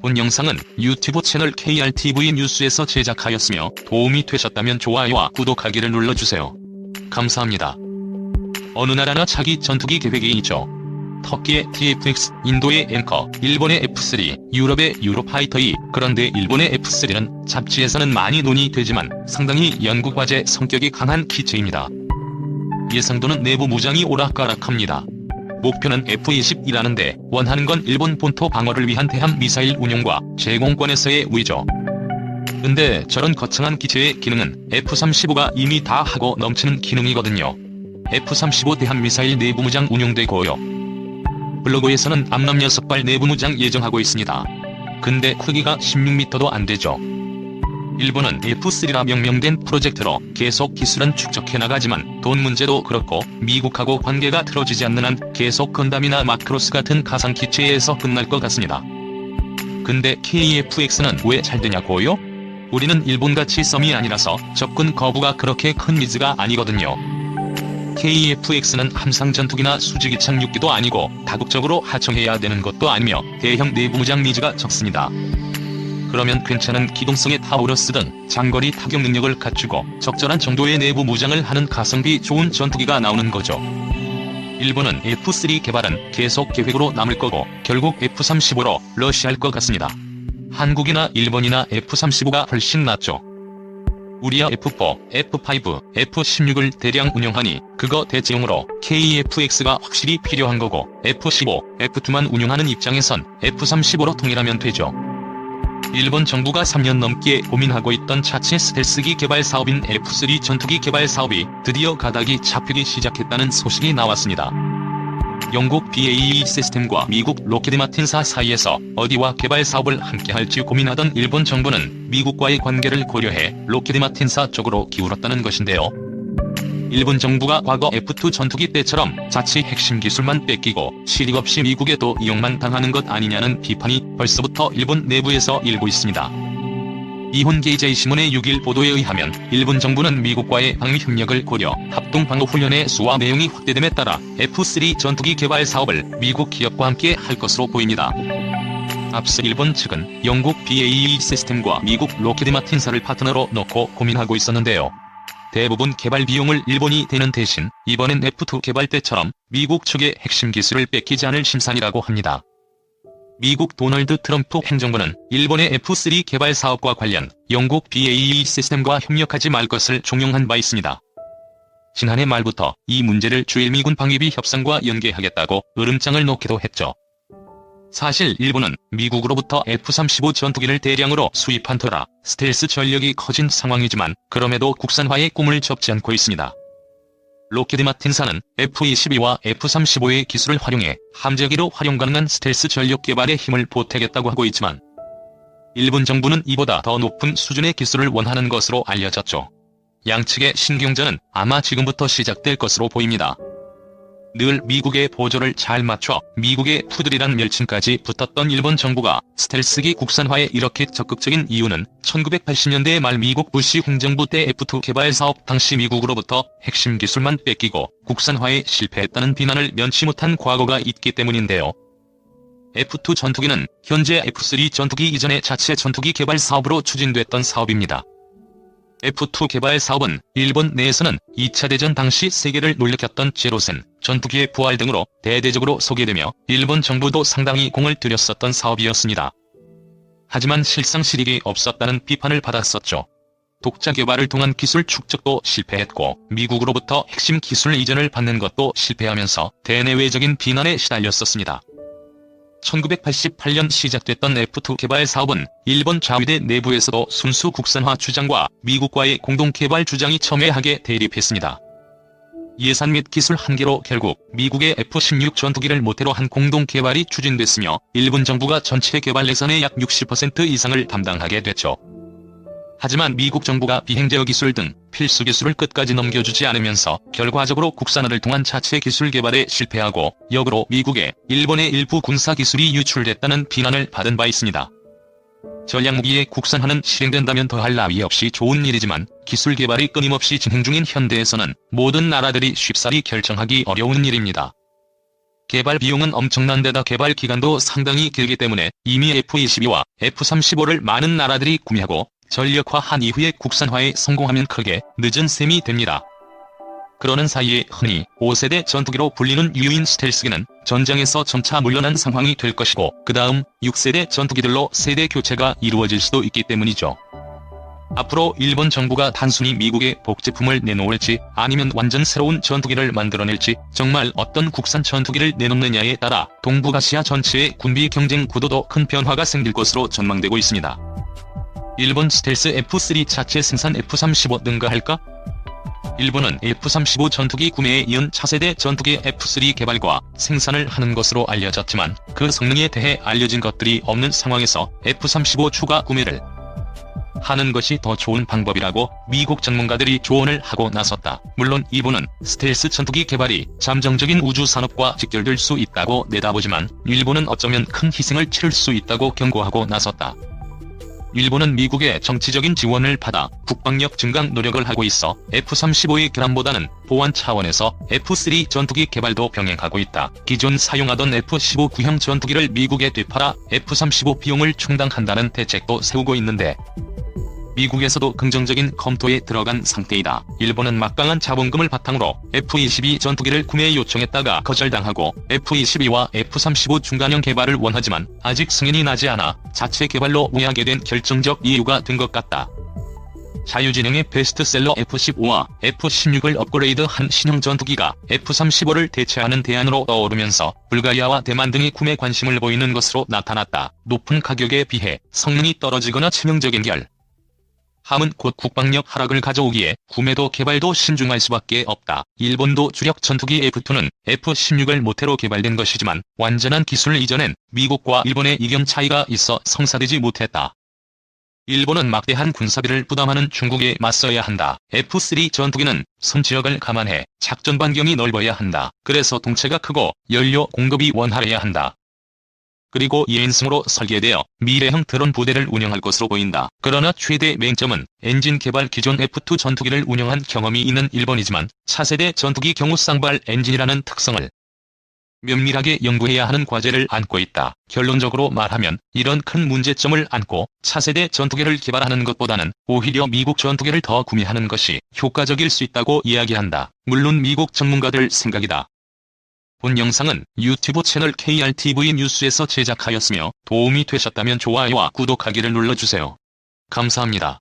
본 영상은 유튜브 채널 KRTV 뉴스에서 제작하였으며 도움이 되셨다면 좋아요와 구독하기를 눌러주세요. 감사합니다. 어느 나라나 자기 전투기 계획이 있죠. 터키의 TFX, 인도의 앵커, 일본의 F3, 유럽의 유로파이터 2. 그런데 일본의 F3는 잡지에서는 많이 논의되지만 상당히 연구과제 성격이 강한 기체입니다. 예상도는 내부 무장이 오락가락합니다. 목표는 F-22라는데 원하는 건 일본 본토 방어를 위한 대함 미사일 운용과 제공권에서의 우위죠. 근데 저런 거창한 기체의 기능은 F-35가 이미 다 하고 넘치는 기능이거든요. F-35 대함 미사일 내부 무장 운용되고요. 블로그에서는 암람 6발 내부 무장 예정하고 있습니다. 근데 크기가 16m도 안 되죠. 일본은 F3라 명명된 프로젝트로 계속 기술은 축적해 나가지만 돈 문제도 그렇고 미국하고 관계가 틀어지지 않는 한 계속 건담이나 마크로스 같은 가상 기체에서 끝날 것 같습니다. 근데 KF-X는 왜 잘 되냐고요? 우리는 일본같이 섬이 아니라서 접근 거부가 그렇게 큰 미즈가 아니거든요. KF-X는 함상 전투기나 수직이 착륙기도 아니고 다국적으로 하청해야 되는 것도 아니며 대형 내부 무장 니즈가 적습니다. 그러면 괜찮은 기동성의 타우러스든 장거리 타격 능력을 갖추고 적절한 정도의 내부 무장을 하는 가성비 좋은 전투기가 나오는 거죠. 일본은 F3 개발은 계속 계획으로 남을 거고 결국 F-35로 러시할 것 같습니다. 한국이나 일본이나 F-35가 훨씬 낫죠. 우리야 F4, F5, F-16을 대량 운영하니 그거 대체용으로 KF-X가 확실히 필요한 거고 F-15, F2만 운용하는 입장에선 F-35로 통일하면 되죠. 일본 정부가 3년 넘게 고민하고 있던 자체 스텔스기 개발 사업인 F3 전투기 개발 사업이 드디어 가닥이 잡히기 시작했다는 소식이 나왔습니다. 영국 BAE 시스템과 미국 록히드 마틴사 사이에서 어디와 개발 사업을 함께 할지 고민하던 일본 정부는 미국과의 관계를 고려해 록히드 마틴사 쪽으로 기울었다는 것인데요. 일본 정부가 과거 F2 전투기 때처럼 자치 핵심 기술만 뺏기고 실익 없이 미국에도 이용만 당하는 것 아니냐는 비판이 벌써부터 일본 내부에서 일고 있습니다. 이혼게이제이신문의 6일 보도에 의하면 일본 정부는 미국과의 방위 협력을 고려 합동방어훈련의 수와 내용이 확대됨에 따라 F3 전투기 개발 사업을 미국 기업과 함께 할 것으로 보입니다. 앞서 일본 측은 영국 BAE 시스템과 미국 록히드 마틴사를 파트너로 놓고 고민하고 있었는데요. 대부분 개발 비용을 일본이 대는 대신 이번엔 F2 개발 때처럼 미국 측의 핵심 기술을 뺏기지 않을 심산이라고 합니다. 미국 도널드 트럼프 행정부는 일본의 F3 개발 사업과 관련 영국 BAE 시스템과 협력하지 말 것을 종용한 바 있습니다. 지난해 말부터 이 문제를 주일 미군 방위비 협상과 연계하겠다고 으름장을 놓기도 했죠. 사실 일본은 미국으로부터 F-35 전투기를 대량으로 수입한 터라 스텔스 전력이 커진 상황이지만 그럼에도 국산화의 꿈을 접지 않고 있습니다. 록히드 마틴사는 F-22와 F-35의 기술을 활용해 함재기로 활용 가능한 스텔스 전력 개발에 힘을 보태겠다고 하고 있지만 일본 정부는 이보다 더 높은 수준의 기술을 원하는 것으로 알려졌죠. 양측의 신경전은 아마 지금부터 시작될 것으로 보입니다. 늘 미국의 보조를 잘 맞춰 미국의 푸들이란 멸칭까지 붙었던 일본 정부가 스텔스기 국산화에 이렇게 적극적인 이유는 1980년대 말 미국 부시 행정부 때 F2 개발 사업 당시 미국으로부터 핵심 기술만 뺏기고 국산화에 실패했다는 비난을 면치 못한 과거가 있기 때문인데요. F2 전투기는 현재 F3 전투기 이전의 자체 전투기 개발 사업으로 추진됐던 사업입니다. F2 개발 사업은 일본 내에서는 2차 대전 당시 세계를 놀래켰던 제로센, 전투기의 부활 등으로 대대적으로 소개되며 일본 정부도 상당히 공을 들였었던 사업이었습니다. 하지만 실상 실익이 없었다는 비판을 받았었죠. 독자 개발을 통한 기술 축적도 실패했고 미국으로부터 핵심 기술 이전을 받는 것도 실패하면서 대내외적인 비난에 시달렸었습니다. 1988년 시작됐던 F2 개발 사업은 일본 자위대 내부에서도 순수 국산화 주장과 미국과의 공동 개발 주장이 첨예하게 대립했습니다. 예산 및 기술 한계로 결국 미국의 F-16 전투기를 모태로 한 공동 개발이 추진됐으며 일본 정부가 전체 개발 예산의 약 60% 이상을 담당하게 됐죠. 하지만 미국 정부가 비행제어 기술 등 필수 기술을 끝까지 넘겨주지 않으면서 결과적으로 국산화를 통한 자체 기술 개발에 실패하고 역으로 미국에 일본의 일부 군사 기술이 유출됐다는 비난을 받은 바 있습니다. 전략무기의 국산화는 실행된다면 더할 나위 없이 좋은 일이지만 기술 개발이 끊임없이 진행 중인 현대에서는 모든 나라들이 쉽사리 결정하기 어려운 일입니다. 개발 비용은 엄청난 데다 개발 기간도 상당히 길기 때문에 이미 F-22와 F-35를 많은 나라들이 구매하고 전력화한 이후에 국산화에 성공하면 크게 늦은 셈이 됩니다. 그러는 사이에 흔히 5세대 전투기로 불리는 유인 스텔스기는 전장에서 점차 물러난 상황이 될 것이고 그 다음 6세대 전투기들로 세대 교체가 이루어질 수도 있기 때문이죠. 앞으로 일본 정부가 단순히 미국의 복제품을 내놓을지 아니면 완전 새로운 전투기를 만들어낼지 정말 어떤 국산 전투기를 내놓느냐에 따라 동북아시아 전체의 군비 경쟁 구도도 큰 변화가 생길 것으로 전망되고 있습니다. 일본 스텔스 F-3 자체 생산 F-35 능가할까? 일본은 F-35 전투기 구매에 이은 차세대 전투기 F-3 개발과 생산을 하는 것으로 알려졌지만 그 성능에 대해 알려진 것들이 없는 상황에서 F-35 추가 구매를 하는 것이 더 좋은 방법이라고 미국 전문가들이 조언을 하고 나섰다. 물론 일본은 스텔스 전투기 개발이 잠정적인 우주 산업과 직결될 수 있다고 내다보지만 일본은 어쩌면 큰 희생을 치를 수 있다고 경고하고 나섰다. 일본은 미국의 정치적인 지원을 받아 국방력 증강 노력을 하고 있어 F-35의 결함보다는 보안 차원에서 F-3 전투기 개발도 병행하고 있다. 기존 사용하던 F-15 구형 전투기를 미국에 되팔아 F-35 비용을 충당한다는 대책도 세우고 있는데 미국에서도 긍정적인 검토에 들어간 상태이다. 일본은 막강한 자본금을 바탕으로 F-22 전투기를 구매 요청했다가 거절당하고 F-22와 F-35 중간형 개발을 원하지만 아직 승인이 나지 않아 자체 개발로 무리하게 된 결정적 이유가 된 것 같다. 자유진영의 베스트셀러 F-15와 F-16을 업그레이드한 신형 전투기가 F-35를 대체하는 대안으로 떠오르면서 불가리아와 대만 등이 구매 관심을 보이는 것으로 나타났다. 높은 가격에 비해 성능이 떨어지거나 치명적인 함은 곧 국방력 하락을 가져오기에 구매도 개발도 신중할 수밖에 없다. 일본도 주력 전투기 F-2는 F-16을 모태로 개발된 것이지만 완전한 기술 이전엔 미국과 일본의 이견 차이가 있어 성사되지 못했다. 일본은 막대한 군사비를 부담하는 중국에 맞서야 한다. F-3 전투기는 섬 지역을 감안해 작전 반경이 넓어야 한다. 그래서 동체가 크고 연료 공급이 원활해야 한다. 그리고 2인승으로 설계되어 미래형 드론 부대를 운영할 것으로 보인다. 그러나 최대 맹점은 엔진 개발 기존 F-2 전투기를 운영한 경험이 있는 일본이지만 차세대 전투기 경우 쌍발 엔진이라는 특성을 면밀하게 연구해야 하는 과제를 안고 있다. 결론적으로 말하면 이런 큰 문제점을 안고 차세대 전투기를 개발하는 것보다는 오히려 미국 전투기를 더 구매하는 것이 효과적일 수 있다고 이야기한다. 물론 미국 전문가들 생각이다. 본 영상은 유튜브 채널 KRTV 뉴스에서 제작하였으며 도움이 되셨다면 좋아요와 구독하기를 눌러주세요. 감사합니다.